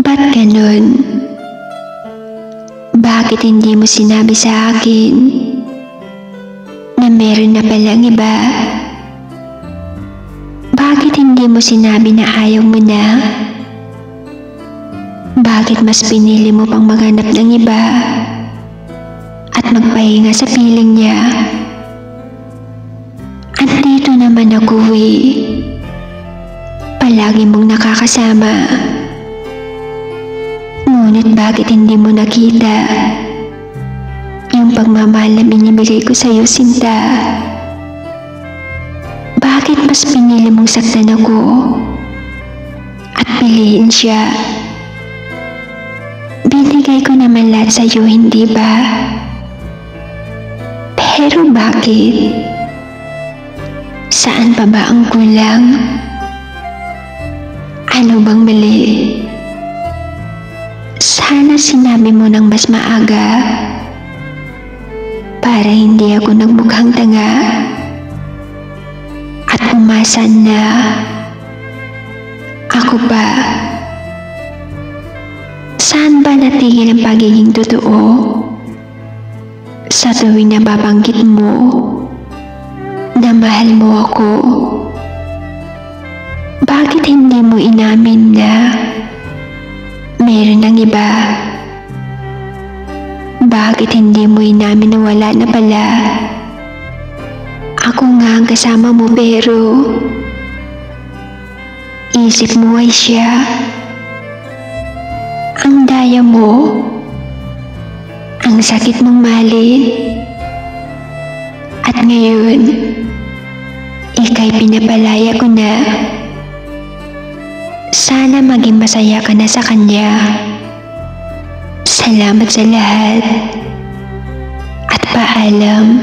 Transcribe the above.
Ba't ganun? Bakit hindi mo sinabi sa akin na meron na palang iba? Bakit hindi mo sinabi na ayaw mo na? Bakit mas pinili mo pang maghanap ng iba at magpahinga sa piling niya? Andito naman ako palagi mong nakakasama. Ngunit bakit hindi mo nakita yung pagmamahal na binibigay ko sa'yo, Sinta? Bakit mas pinili mong saktan ako at piliin siya? Binigay ko naman lahat sa'yo, hindi ba? Pero bakit? Saan pa ba ang kulang? Ano bang mali? Sana sinabi mo ng mas maaga para hindi ako nagmukhang tanga at umasa na ako pa. Saan ba natigil ang pagiging totoo? Sa tuwing nababanggit mo na mahal mo ako, bakit hindi mo inamin na meron ng iba? Bakit hindi mo inamin na wala na pala? Ako nga ang kasama mo pero isip mo ay siya. Ang daya mo, ang sakit mong mahalin, at ngayon, ika'y pinapalaya ko na. Sana maging masaya ka na sa kanya. Salamat sa lahat at paalam.